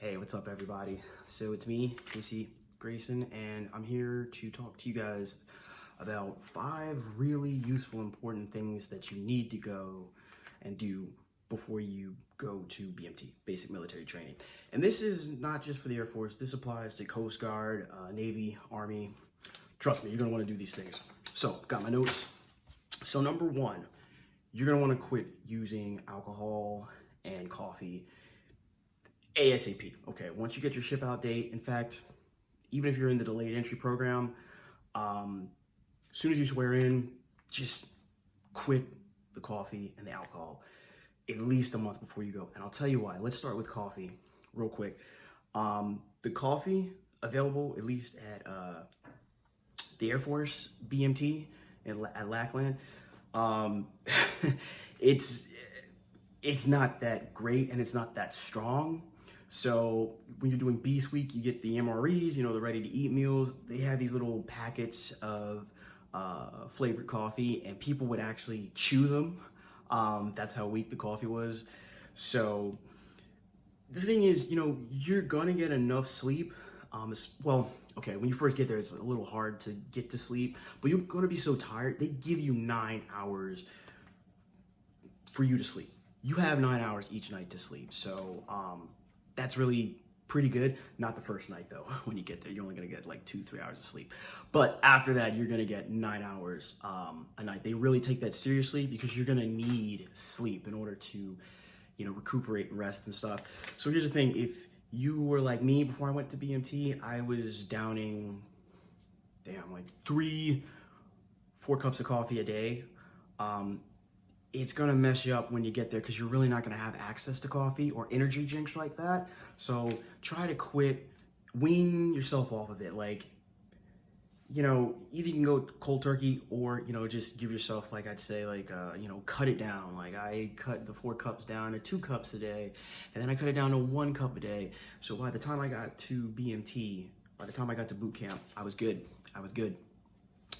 Hey, what's up everybody? So it's me, Casey Grayson, and I'm here to talk to you guys about 5 really useful, important things that you need to go and do before you go to BMT, basic military training. And this is not just for the Air Force, this applies to Coast Guard, Navy, Army. Trust me, you're gonna wanna do these things. So, got my notes. So number 1, you're gonna wanna quit using alcohol and coffee ASAP. Okay, once you get your ship out date, in fact, even if you're in the delayed entry program, as soon as you swear in, just quit the coffee and the alcohol at least a month before you go. And I'll tell you why. Let's start with coffee real quick. The coffee available, at least at the Air Force BMT at Lackland, it's not that great and it's not that strong. So when you're doing Beast Week, you get the MREs, you know, the ready to eat meals. They have these little packets of flavored coffee and people would actually chew them. That's how weak the coffee was. So the thing is, you know, you're gonna get enough sleep. Well, okay, when you first get there, it's a little hard to get to sleep, but you're gonna be so tired. They give you 9 hours for you to sleep. You have 9 hours each night to sleep. So that's really pretty good. Not the first night though. When you get there, you're only gonna get like 2-3 hours of sleep. But after that, you're gonna get 9 hours a night. They really take that seriously because you're gonna need sleep in order to, you know, recuperate and rest and stuff. So here's the thing, if you were like me before I went to BMT, I was downing, like 3-4 cups of coffee a day. It's gonna mess you up when you get there because you're really not gonna have access to coffee or energy drinks like that. So try to wean yourself off of it. Like, you know, either you can go cold turkey or, you know, just give yourself, like I'd say, like, you know, cut it down. Like I cut the 4 cups down to 2 cups a day, and then I cut it down to 1 cup a day. So by the time I got to BMT, by the time I got to boot camp, I was good.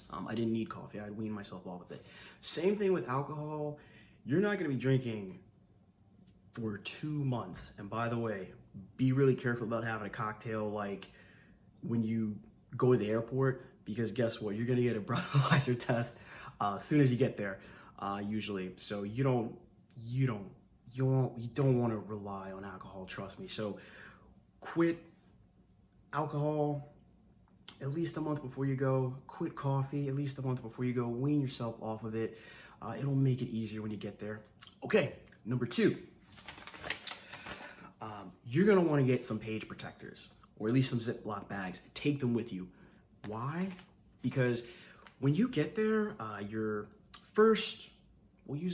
I didn't need coffee. I'd wean myself off of it. Same thing with alcohol. You're not gonna be drinking for 2 months. And by the way, be really careful about having a cocktail like when you go to the airport, because guess what? You're gonna get a breathalyzer test as soon as you get there, usually. So you don't want to rely on alcohol. Trust me. So quit alcohol at least a month before you go. Quit coffee at least a month before you go. Wean yourself off of it. It'll make it easier when you get there. Okay, number 2. You're gonna want to get some page protectors, or at least some Ziploc bags. Take them with you. Why? Because when you get there, usually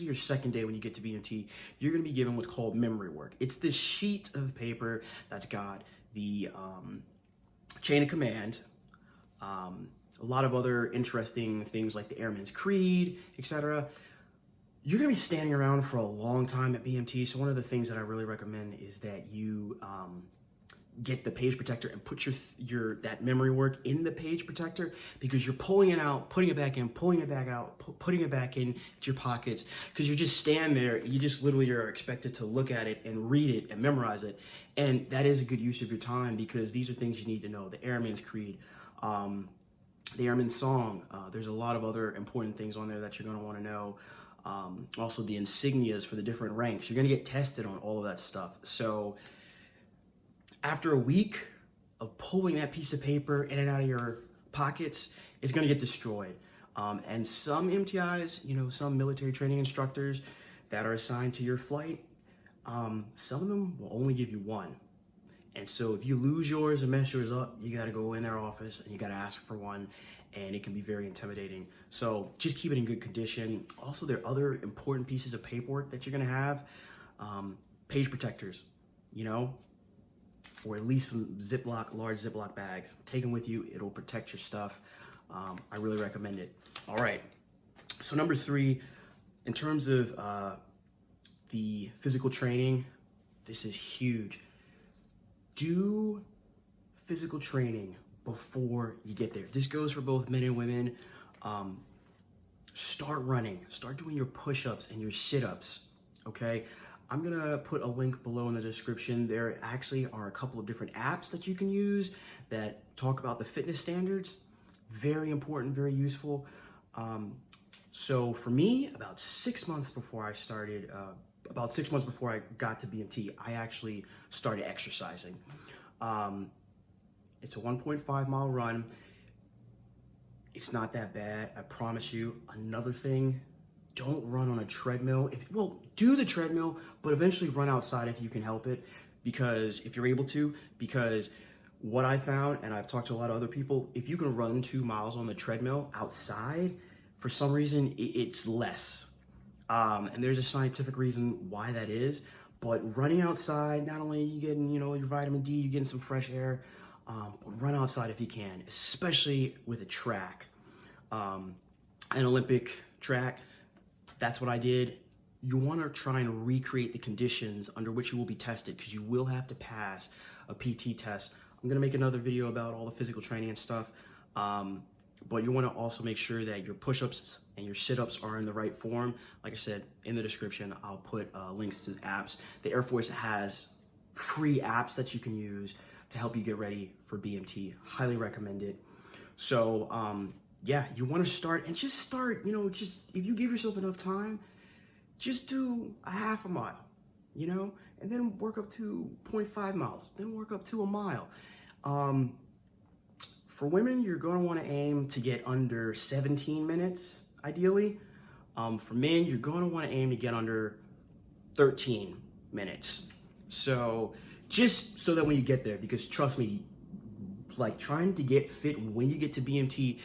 your second day when you get to BMT, you're gonna be given what's called memory work. It's this sheet of paper that's got the chain of command, a lot of other interesting things like the Airman's Creed, etc. You're gonna be standing around for a long time at BMT, so one of the things that I really recommend is that you get the page protector and put that memory work in the page protector, because you're pulling it out, putting it back in, pulling it back out, putting it back in your pockets, because you just stand there, you just literally are expected to look at it and read it and memorize it. And that is a good use of your time, because these are things you need to know. The Airman's Creed, the Airman's Song, there's a lot of other important things on there that you're gonna wanna know. Also the insignias for the different ranks. You're gonna get tested on all of that stuff. So after a week of pulling that piece of paper in and out of your pockets, it's gonna get destroyed. And some MTIs, you know, some military training instructors that are assigned to your flight, some of them will only give you 1. And so if you lose yours and mess yours up, you gotta go in their office and you gotta ask for one, and it can be very intimidating. So just keep it in good condition. Also, there are other important pieces of paperwork that you're gonna have. Page protectors, you know, or at least some large Ziploc bags. Take them with you, it'll protect your stuff. I really recommend it. All right, so number 3, in terms of the physical training, this is huge. Do physical training before you get there. This goes for both men and women. Start running, start doing your push-ups and your sit-ups, okay? I'm gonna put a link below in the description. There actually are a couple of different apps that you can use that talk about the fitness standards. Very important, very useful. So for me, about 6 months before I started, about 6 months before I got to BMT, I actually started exercising. It's a 1.5 mile run. It's not that bad, I promise you. Another thing, don't run on a treadmill. Well, do the treadmill, but eventually run outside if you can help it, because if you're able to, because what I found, and I've talked to a lot of other people, if you can run 2 miles on the treadmill outside, for some reason, it's less. And there's a scientific reason why that is, but running outside, not only are you getting, your vitamin D, you're getting some fresh air, but run outside if you can, especially with a track, an Olympic track. That's what I did. You want to try and recreate the conditions under which you will be tested, because you will have to pass a PT test. I'm going to make another video about all the physical training and stuff, but you want to also make sure that your push-ups and your sit-ups are in the right form. Like I said, in the description, I'll put links to the apps. The Air Force has free apps that you can use to help you get ready for BMT. Highly recommend it. So yeah, you want to start, and just start, just if you give yourself enough time, just do a half a mile, and then work up to 0.5 miles, then work up to a mile. For women, you're going to want to aim to get under 17 minutes, ideally. For men, you're going to want to aim to get under 13 minutes. So just so that when you get there, because trust me, like trying to get fit when you get to BMT,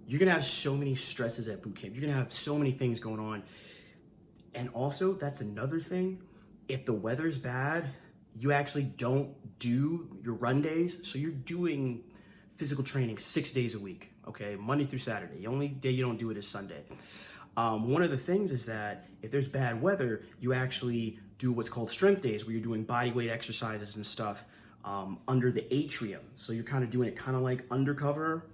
you're going to have so many stresses at boot camp. You're going to have so many things going on. And also, that's another thing. If the weather's bad, you actually don't do your run days. So you're doing physical training 6 days a week, okay? Monday through Saturday. The only day you don't do it is Sunday. One of the things is that if there's bad weather, you actually do what's called strength days, where you're doing body weight exercises and stuff under the atrium. So you're kind of doing it kind of like undercover.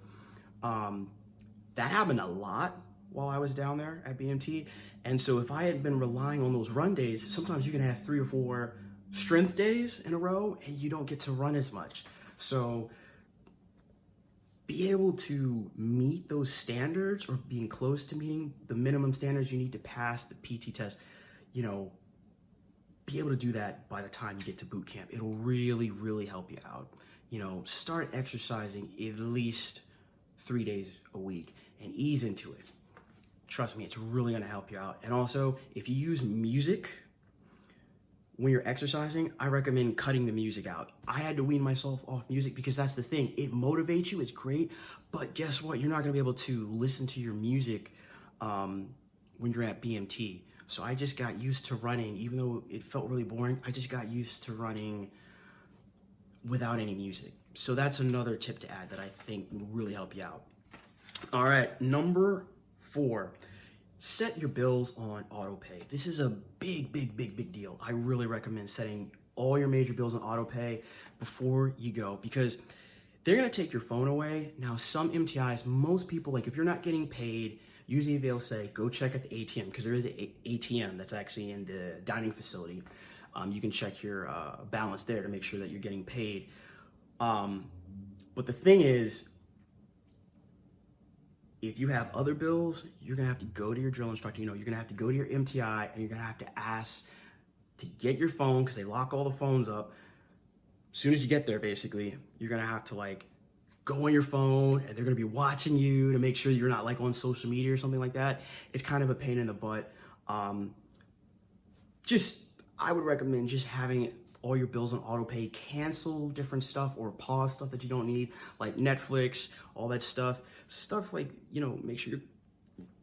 That happened a lot while I was down there at BMT. And so if I had been relying on those run days, sometimes you can have 3 or 4 strength days in a row and you don't get to run as much. So be able to meet those standards, or being close to meeting the minimum standards you need to pass the PT test, be able to do that by the time you get to boot camp. It'll really, really help you out. Start exercising at least 3 days a week and ease into it. Trust me, it's really going to help you out. And also, if you use music when you're exercising, I recommend cutting the music out. I had to wean myself off music, because that's the thing. It motivates you, it's great, but guess what? You're not going to be able to listen to your music when you're at BMT. So I just got used to running, even though it felt really boring, I just got used to running without any music. So that's another tip to add that I think will really help you out. All right, number 4, set your bills on Autopay. This is a big, big, big, big deal. I really recommend setting all your major bills on Autopay before you go, because they're gonna take your phone away. Now, some MTIs, most people, like if you're not getting paid, usually they'll say, go check at the ATM, because there is an ATM that's actually in the dining facility. You can check your balance there to make sure that you're getting paid. But the thing is, if you have other bills, you're gonna have to go to your drill instructor, you're gonna have to go to your MTI, and you're gonna have to ask to get your phone, because they lock all the phones up. As soon as you get there, basically, you're gonna have to go on your phone, and they're gonna be watching you to make sure you're not on social media or something like that. It's kind of a pain in the butt. I would recommend just having all your bills on Autopay, cancel different stuff or pause stuff that you don't need, like Netflix, all that stuff. Stuff like, make sure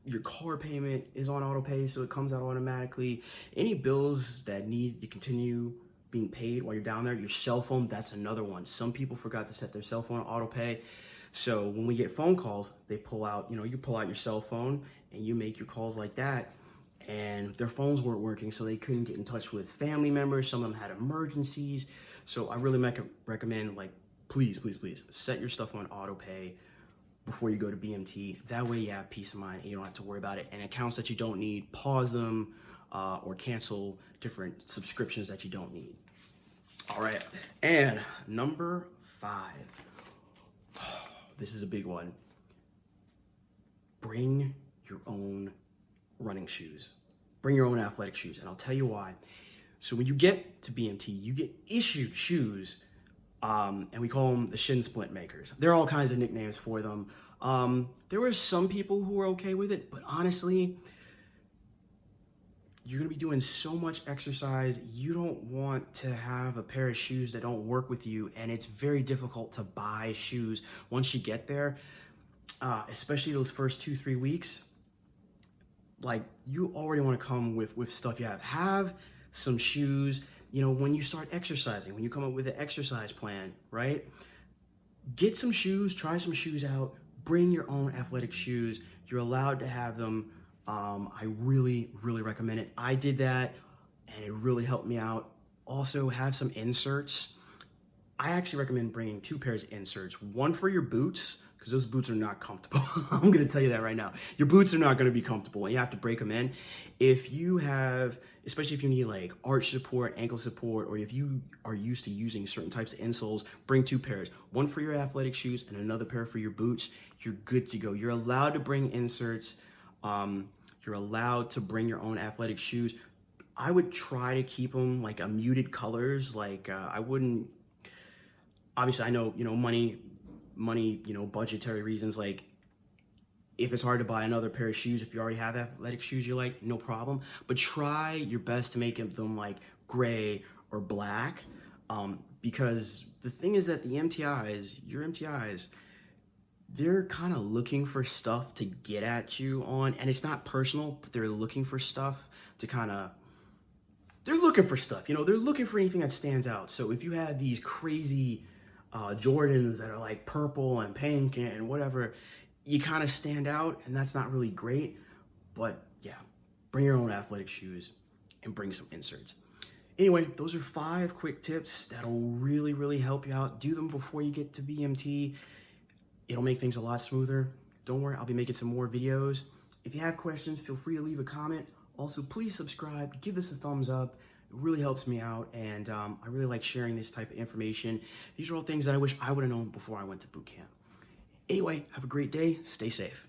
your car payment is on Autopay so it comes out automatically. Any bills that need to continue being paid while you're down there, your cell phone, that's another one. Some people forgot to set their cell phone on Autopay. So when we get phone calls, they pull out, you pull out your cell phone and you make your calls like that. And their phones weren't working, so they couldn't get in touch with family members. Some of them had emergencies. So I really recommend, please, please, please set your stuff on Autopay before you go to BMT. That way you have peace of mind and you don't have to worry about it. And accounts that you don't need, pause them. or cancel different subscriptions that you don't need. All right, and number 5. This is a big one. Bring your own running shoes. Bring your own athletic shoes, and I'll tell you why. So when you get to BMT, you get issued shoes, and we call them the shin splint makers. There are all kinds of nicknames for them. There were some people who were okay with it, but honestly, you're gonna be doing so much exercise, you don't want to have a pair of shoes that don't work with you, and it's very difficult to buy shoes once you get there, especially those first 2-3 weeks. Like, you already want to come with stuff you have some shoes, you know, when you start exercising, when you come up with an exercise plan, right? Get some shoes, try some shoes out, bring your own athletic shoes. You're allowed to have them. I really, really recommend it. I did that and it really helped me out. Also, have some inserts. I actually recommend bringing 2 pairs of inserts, one for your boots, because those boots are not comfortable. I'm gonna tell you that right now. Your boots are not gonna be comfortable and you have to break them in. If you have, especially if you need like arch support, ankle support, or if you are used to using certain types of insoles, bring 2 pairs. One for your athletic shoes and another pair for your boots. You're good to go. You're allowed to bring inserts. You're allowed to bring your own athletic shoes. I would try to keep them like a muted colors. Like I wouldn't, obviously I know, you know, money, you know, budgetary reasons, like if it's hard to buy another pair of shoes, if you already have athletic shoes you like, no problem. But try your best to make them like gray or black, because the thing is that the MTIs, your MTIs, they're kind of looking for stuff to get at you on, and it's not personal, but they're looking for stuff to they're looking for stuff, you know, they're looking for anything that stands out. So if you have these crazy Jordans that are like purple and pink and whatever, you kind of stand out, and that's not really great. But yeah, bring your own athletic shoes and bring some inserts. Anyway, those are 5 quick tips that'll really, really help you out. Do them before you get to BMT. It'll make things a lot smoother. Don't worry, I'll be making some more videos. If you have questions, feel free to leave a comment. Also, please subscribe, give this a thumbs up. It really helps me out, and I really like sharing this type of information. These are all things that I wish I would have known before I went to boot camp. Anyway, have a great day. Stay safe.